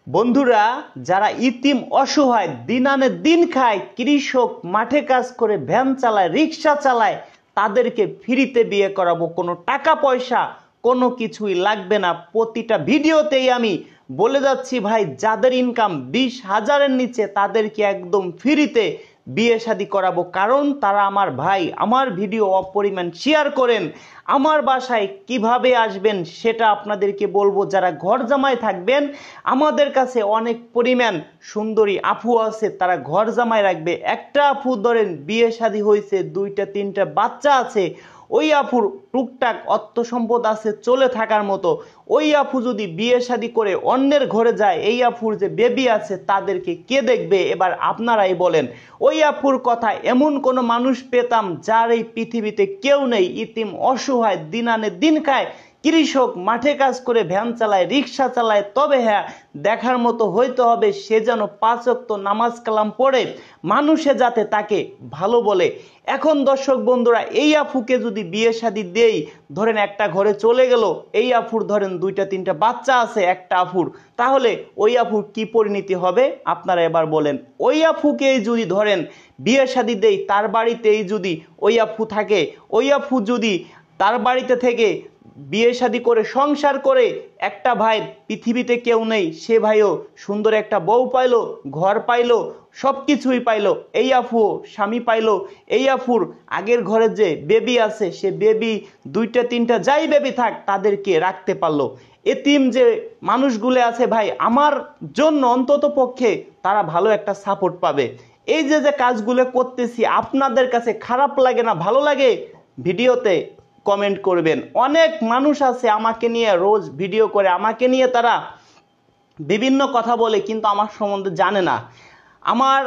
বন্ধুরা, যারা ইতিম অসহায় দিন আনে দিন খায়, কৃষক মাঠে কাজ করে ভ্যান চালায়, রিক্সা চালায়, তাদেরকে ফ্রিতে বিয়ে করাবো। কোনো টাকা পয়সা কোনো কিছুই লাগবে না। প্রতিটা ভিডিওতেই আমি বলে যাচ্ছি ভাই, যাদের ইনকাম 20,000-এর নিচে তাদেরকে একদম ফ্রিতে বিয়ে শাদী করাবো। কারণ তারা আমার ভাই, আমার ভিডিও অপরিমাণ শেয়ার করেন। আমার বাসায় কিভাবে আসবেন সেটা আপনাদেরকে বলবো। যারা ঘর জামাই থাকবেন, আমাদের কাছে অনেক পরিমাণ সুন্দরী আপু আছে, তারা ঘর জামাই রাখবে। একটা আপু ধরেন বিয়ে শাদী হয়েছে, 2-3টা বাচ্চা আছে, ওই আপুর টুকটাক অর্থ সম্পদ আছে চলে থাকার মতো। ওই আপু যদি বিয়ে শাদী করে অন্যের ঘরে যায়, এই আপুর যে বেবি আছে তাদেরকে কে দেখবে? এবার আপনারাই বলেন। ওই আপুর কথা, এমন কোনো মানুষ পেতাম যার এই পৃথিবীতে কেউ নেই, ইতিম অসহায় দিন আনে দিন খায়, কৃষক মাঠে কাজ করে ভ্যান চালায়, রিক্সা চালায়। তবে হ্যাঁ, দেখার মতো হইতে হবে সে যেন 5 ওয়াক্ত নামাজ কালাম পড়ে, মানুষে যাতে তাকে ভালো বলে। এখন দর্শক বন্ধুরা, এই আফুকে যদি বিয়ে শাদী দেই, ধরেন একটা ঘরে চলে গেল, এই আফুর ধরেন 2-3টা বাচ্চা আছে একটা আফুর, তাহলে ওই আফুর কি পরিণতি হবে আপনারা এবার বলেন। ওই আফুকেই যদি ধরেন বিয়ে শাদী দেই, তার বাড়িতেই যদি ওই আফু থাকে, ওই আফু যদি তার বাড়িতে থেকে বিয়ে শাদী করে সংসার করে, একটা ভাই পৃথিবীতে কেউ নেই, সে ভাইও সুন্দর একটা বউ পাইলো, ঘর পাইলো, সব কিছুই পাইলো। এই আফুও স্বামী পাইলো। এই আফুর আগের ঘরে যে বেবি আছে, সে বেবি 2-3টা যাই বেবি থাক তাদেরকে রাখতে পারলো। এতিম যে মানুষগুলো আছে ভাই, আমার জন্য অন্তত পক্ষে তারা ভালো একটা সাপোর্ট পাবে। এই যে যে কাজগুলো করতেছি, আপনাদের কাছে খারাপ লাগে না ভালো লাগে? ভিডিওতে কমেন্ট করবেন। অনেক মানুষ আছে আমাকে নিয়ে রোজ ভিডিও করে, আমাকে নিয়ে তারা বিভিন্ন কথা বলে, কিন্তু আমার সম্বন্ধে জানে না। আমার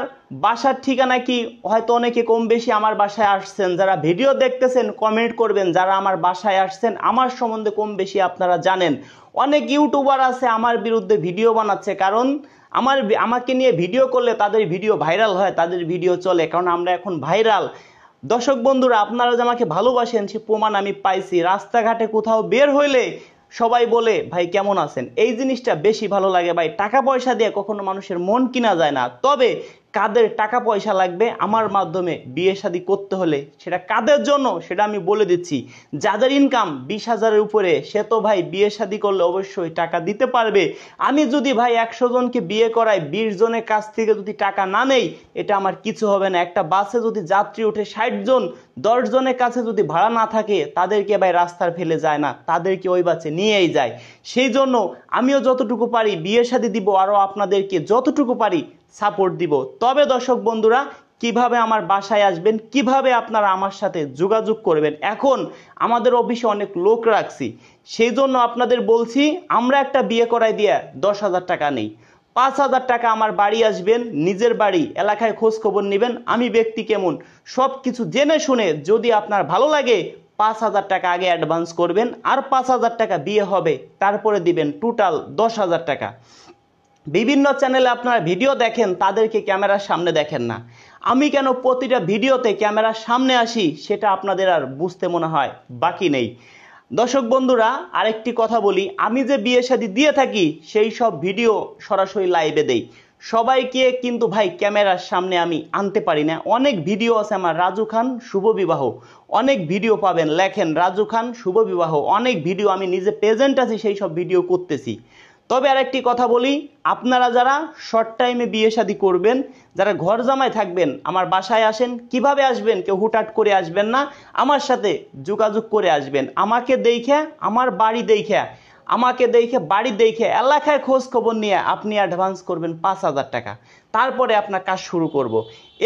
বাসার ঠিকানা কি হয়তো অনেকে কম বেশি আমার বাসায় আসছেন, যারা ভিডিও দেখতেছেন কমেন্ট করবেন। যারা আমার বাসায় আসছেন, আমার সম্বন্ধে কম বেশি আপনারা জানেন। অনেক ইউটিউবার আছে আমার বিরুদ্ধে ভিডিও বানাচ্ছে, কারণ আমাকে নিয়ে ভিডিও করলে তাদের ভিডিও ভাইরাল হয়, তাদের ভিডিও চলে, কারণ আমরা এখন ভাইরাল। দর্শক বন্ধুরা, আপনারা যে আমাকে ভালোবাসেন সে প্রমাণ আমি পাইছি। রাস্তাঘাটে কোথাও বের হইলে সবাই বলে ভাই কেমন আছেন, এই জিনিসটা বেশি ভালো লাগে ভাই। টাকা পয়সা দিয়ে কখনো মানুষের মন কিনা যায় না। তবে কাদের টাকা পয়সা লাগবে আমার মাধ্যমে বিয়ে শাদী করতে হলে, সেটা কাদের জন্য সেটা আমি বলে দিচ্ছি। যাদের ইনকাম 20,000-এর উপরে, সে তো ভাই বিয়ে শাদী করলে অবশ্যই টাকা দিতে পারবে। আমি যদি ভাই 100 জনকে বিয়ে করাই, 20 জনের কাছ থেকে যদি টাকা না নেই, এটা আমার কিছু হবে না। একটা বাসে যদি যাত্রী ওঠে 60 জন, 10 জনের কাছে যদি ভাড়া না থাকে, তাদেরকে ভাই রাস্তার ফেলে যায় না, তাদেরকে ওই বাসে নিয়েই যায়। সেই জন্য আমিও যতটুকু পারি বিয়ে শাদী দিব, আরও আপনাদেরকে যতটুকু পারি সাপোর্ট দিব। তবে দর্শক বন্ধুরা, কিভাবে আমার বাসায় আসবেন, কিভাবে আপনারা আমার সাথে যোগাযোগ করবেন, এখন আমাদের অফিসে অনেক লোক রাখছি, সেই জন্য আপনাদের বলছি, আমরা একটা বিয়ে করাই দিয়ে 10,000 টাকা নেই। 5,000 টাকা আমার বাড়ি আসবেন, নিজের বাড়ি এলাকায় খোঁজ খবর নেবেন, আমি ব্যক্তি কেমন সব কিছু জেনে শুনে, যদি আপনার ভালো লাগে 5,000 টাকা আগে অ্যাডভান্স করবেন, আর 5,000 টাকা বিয়ে হবে তারপরে দিবেন, টোটাল 10,000 টাকা। বিভিন্ন চ্যানেলে আপনারা ভিডিও দেখেন, তাদেরকে ক্যামেরার সামনে দেখেন না। আমি কেন প্রতিটা ভিডিওতে ক্যামেরার সামনে আসি সেটা আপনাদের আর বুঝতে মনে হয় বাকি নেই। দর্শক বন্ধুরা, আরেকটি কথা বলি, আমি যে বিয়ে শাদী দিয়ে থাকি সেই সব ভিডিও সরাসরি লাইভে দেই। সবাইকে কিন্তু ভাই ক্যামেরার সামনে আমি আনতে পারি না। অনেক ভিডিও আছে আমার, রাজু খান শুভ বিবাহ, অনেক ভিডিও পাবেন, লেখেন রাজু খান শুভ বিবাহ, অনেক ভিডিও আমি নিজে প্রেজেন্ট আছি, সেই সব ভিডিও করতেছি। তবে আরেকটি কথা বলি, আপনারা যারা শর্ট টাইমে বিয়ে শাদী করবেন, যারা ঘর জামাই থাকবেন, আমার বাসায় আসেন। কিভাবে আসবেন? কেউ হুটহাট করে আসবেন না, আমার সাথে যোগাযোগ করে আসবেন। আমাকে দেখে, আমার বাড়ি দেখে, আমাকে দেখে বাড়ি দেখে এলাকায় খোঁজ খবর নিয়ে আপনি অ্যাডভান্স করবেন 5,000 টাকা, তারপরে আপনার কাজ শুরু করব।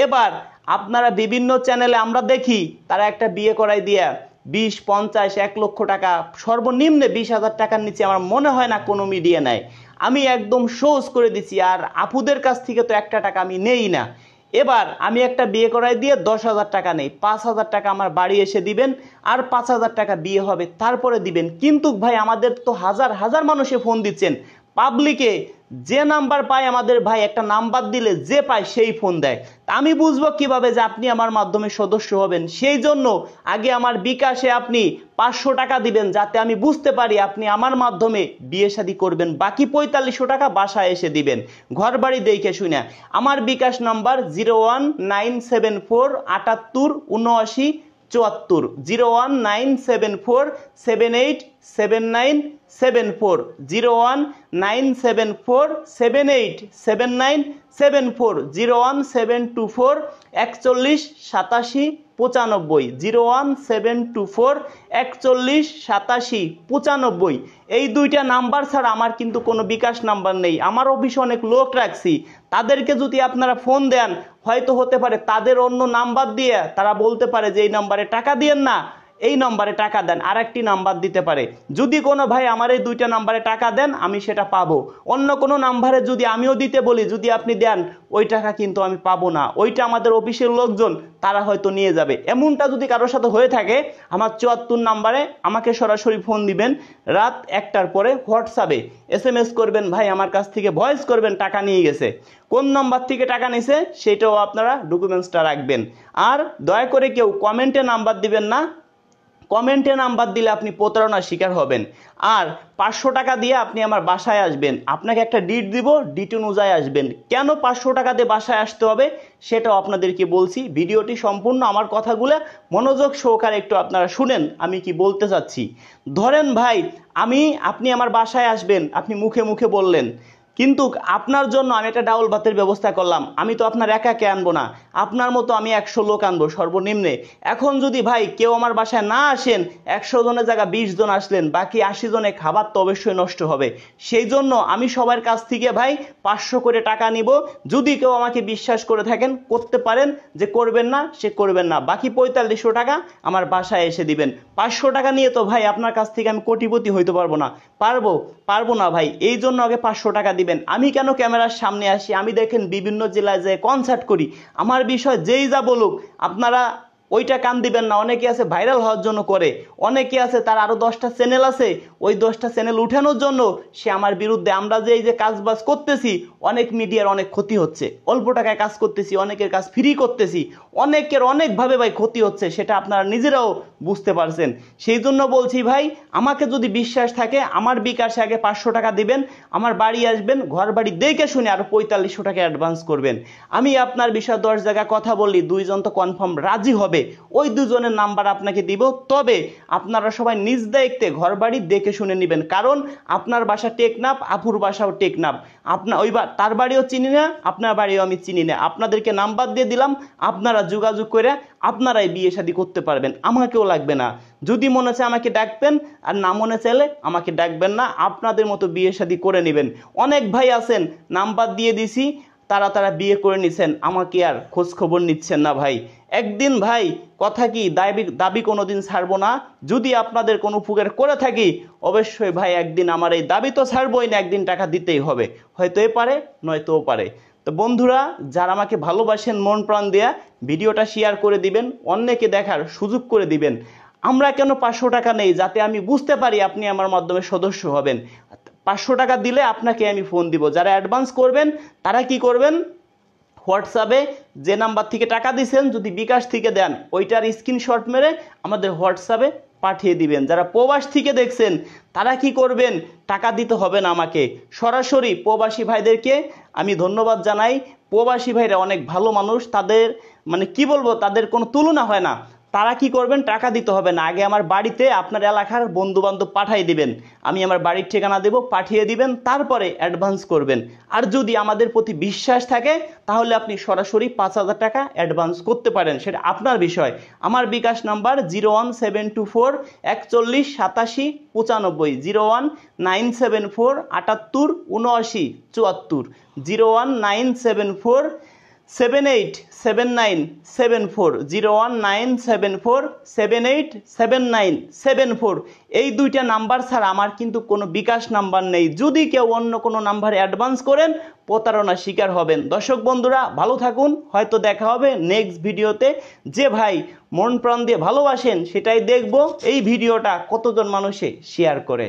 এবার আপনারা বিভিন্ন চ্যানেলে আমরা দেখি তারা একটা বিয়ে করাই দিয়ে 20, 50, 1 লক্ষ টাকা, সর্বনিম্নে 20,000 টাকার নিচে আমার মনে হয় না কোনো মিডিয়া নেয়। আমি একদম সহজ করে দিচ্ছি, আর আপুদের কাছ থেকে তো একটা টাকা আমি নেই না। এবার আমি একটা বিয়ে করাই দিয়ে 10,000 টাকা নেই, 5,000 টাকা আমার বাড়ি এসে দিবেন, আর 5,000 টাকা বিয়ে হবে তারপরে দিবেন। কিন্তু ভাই আমাদের তো হাজার হাজার মানুষে ফোন দিচ্ছেন, পাবলিকে যে নাম্বার পায় আমাদের ভাই, একটা নাম্বার দিলে যে পায় সেই ফোন দেয়। তা আমি বুঝবো কিভাবে যে আপনি আমার মাধ্যমে সদস্য হবেন? সেই জন্য আগে আমার বিকাশে আপনি 500 টাকা দিবেন, যাতে আমি বুঝতে পারি আপনি আমার মাধ্যমে বিয়ে শাদী করবেন। বাকি 4500 টাকা বাসায় এসে দিবেন, ঘর বাড়ি দেখে শুনে। আমার বিকাশ নাম্বার 01974 78 79 74, 01974787974, 01974787974, 01724 41 87 95, 01724 41 87 95। এই দুইটা নাম্বার ছাড়া আমার কিন্তু কোনো বিকাশ নাম্বার নেই। আমার অফিসে অনেক লোক রাখছি, তাদেরকে যদি আপনারা ফোন দেন, হয়তো হতে পারে তাদের অন্য নাম্বার দিয়ে তারা বলতে পারে যে এই নাম্বারে টাকা দিয়েন না, এই নম্বরে টাকা দেন, আর একটি নাম্বার দিতে পারে। যদি কোনো ভাই আমার এই দুইটা নাম্বারে টাকা দেন, আমি সেটা পাবো। অন্য কোনো নাম্বারে যদি আমিও দিতে বলি, যদি আপনি দেন, ওই টাকা কিন্তু আমি পাবো না। ওইটা আমাদের অফিসের লোকজন তারা হয়তো নিয়ে যাবে। এমনটা যদি কারোর সাথে হয়ে থাকে, আমার 74 নাম্বারে আমাকে সরাসরি ফোন দিবেন, রাত 1টার পরে হোয়াটসঅ্যাপে SMS করবেন, ভাই আমার কাছ থেকে ভয়েস করবেন টাকা নিয়ে গেছে, কোন নাম্বার থেকে টাকা নিছে সেটাও আপনারা ডকুমেন্টসটা রাখবেন। আর দয়া করে কেউ কমেন্টে নাম্বার দিবেন না, কমেন্টে নাম্বার দিলে আপনি প্রতারণার শিকার হবেন। আর 500 টাকা দিয়ে আপনি আমার বাসায় আসবেন, আপনাকে একটা ডিট দিব, ডিট অনুযায়ী আসবেন। কেন 500 টাকা দিয়ে বাসায় আসতে হবে সেটাও আপনাদেরকে বলছি। ভিডিওটি সম্পূর্ণ আমার কথাগুলো মনোযোগ সহকারে একটু আপনারা শুনেন আমি কি বলতে চাচ্ছি। ধরেন ভাই, আপনি আমার বাসায় আসবেন, আপনি মুখে মুখে বললেন, কিন্তু আপনার জন্য আমি একটা ডাউল ভাতের ব্যবস্থা করলাম। আমি তো আপনার একাকে আনবো না, আপনার মতো আমি 100 লোক আনবো সর্বনিম্নে। এখন যদি ভাই কেউ আমার বাসায় না আসেন, 100 জনের জায়গা 20 জন আসলেন, বাকি 80 জনে খাবার তো অবশ্যই নষ্ট হবে। সেই জন্য আমি সবার কাছ থেকে ভাই 500 করে টাকা নিব। যদি কেউ আমাকে বিশ্বাস করে থাকেন, করতে পারেন, যে করবেন না সে করবেন না। বাকি 4500 টাকা আমার বাসায় এসে দিবেন। 500 টাকা নিয়ে তো ভাই আপনার কাছ থেকে আমি কোটিপতি হইতে পারবো না, পারবো না ভাই। এই জন্য আগে 500 টাকা দিবেন। আমি কেন ক্যামেরার সামনে আসি? আমি দেখেন বিভিন্ন জেলায় যে কনসার্ট করি, আমার বিষয় যেই যা বলুক আপনারা ওইটা কান দিবেন না। অনেকে আছে ভাইরাল হওয়ার জন্য করে, অনেকে আছে তার আরো 10টা চ্যানেল আছে, ওই 10টা চ্যানেল উঠানোর জন্য সে আমার বিরুদ্ধে। আমরা যে এই যে কাজবাজ করতেছি, অনেক মিডিয়ার অনেক ক্ষতি হচ্ছে, অল্প টাকায় কাজ করতেছি, অনেকের কাজ ফ্রি করতেছি, অনেকের অনেকভাবে ভাই ক্ষতি হচ্ছে, সেটা আপনারা নিজেরাও বুঝতে পারছেন। সেই জন্য বলছি ভাই, আমাকে যদি বিশ্বাস থাকে আমার বিকাশে আগে 500 টাকা দিবেন, আমার বাড়ি আসবেন, ঘর বাড়ি দেখে শুনে আরো 4500 টাকা অ্যাডভান্স করবেন। আমি আপনার বিষয়ে 10 জায়গায় কথা বললি, 2 জন তো কনফার্ম রাজি হবে, ওই 2 জনের নাম্বার আপনাকে দিব। তবে আপনারা সবাই নিজ দায়িত্বে ঘর বাড়ি দেখে শুনে নেবেন, কারণ আপনার বাসা টেকনাফ, আপুর বাসাও টেকনাফ, আপনার তার বাড়িও চিনি না, আপনার বাড়িও আমি চিনি না। আপনাদেরকে নাম্বার দিয়ে দিলাম, আপনারা যোগাযোগ করে আপনারাই বিয়ে শাদী করতে পারবেন, আমাকেও লাগবে না। যদি মনে চায় আমাকে ডাকবেন, আর না মনে চাইলে আমাকে ডাকবেন না, আপনাদের মতো বিয়ে শাদী করে নেবেন। অনেক ভাই আছেন নাম্বার দিয়ে দিছি, তারা বিয়ে করে নিছেন, আমাকে আর খোঁজ খবর নিচ্ছেন না ভাই। একদিন ভাই কথা কি দাবি কোনোদিন ছাড়বো না। যদি আপনাদের কোনো উপকার করে থাকি, অবশ্যই ভাই একদিন আমার এই দাবি তো ছাড়বই না, একদিন টাকা দিতেই হবে। হয়তো এ পারে, নয়তো পারে। তো বন্ধুরা, যারা আমাকে ভালোবাসেন মন প্রাণ দেয়া, ভিডিওটা শেয়ার করে দিবেন, অন্যকে দেখার সুযোগ করে দিবেন। আমরা কেন 500 টাকা নেই? যাতে আমি বুঝতে পারি আপনি আমার মাধ্যমে সদস্য হবেন। 500 টাকা দিলে আপনাকে আমি ফোন দিব। যারা অ্যাডভান্স করবেন তারা কি করবেন, হোয়াটসঅ্যাপে যে নাম্বার থেকে টাকা দিয়েছেন, যদি বিকাশ থেকে দেন, ওইটার স্ক্রিনশট মেরে আমাদের হোয়াটসঅ্যাপে পাঠিয়ে দিবেন। যারা প্রবাস থেকে দেখছেন তারা কি করবেন, টাকা দিতে হবে না আমাকে, সরাসরি প্রবাসী ভাইদেরকে আমি ধন্যবাদ জানাই। প্রবাসী ভাইরা অনেক ভালো মানুষ, তাদের মানে কি বলবো, তাদের কোনো তুলনা হয় না। তারা কি করবেন, টাকা দিতে হবে না, আগে আমার বাড়িতে আপনার এলাকার বন্ধু বান্ধব পাঠিয়ে দিবেন, আমি আমার বাড়ির ঠিকানা দেব, পাঠিয়ে দিবেন, তারপরে অ্যাডভান্স করবেন। আর যদি আমাদের প্রতি বিশ্বাস থাকে তাহলে আপনি সরাসরি 5000 টাকা অ্যাডভান্স করতে পারেন, সেটা আপনার বিষয়। আমার বিকাশ নাম্বার 01724 41 87 95, 01974 78 79 74, 01974 787974, 01974 787974। এই দুইটা নাম্বার ছাড়া আমার কিন্তু কোনো বিকাশ নাম্বার নেই। যদি কেউ অন্য কোনো নাম্বারে অ্যাডভান্স করেন, প্রতারণার শিকার হবেন। দর্শক বন্ধুরা ভালো থাকুন, হয়তো দেখা হবে নেক্সট ভিডিওতে। যে ভাই মন প্রাণ দিয়ে ভালোবাসেন সেটাই দেখব এই ভিডিওটা কতজন মানুষে শেয়ার করে।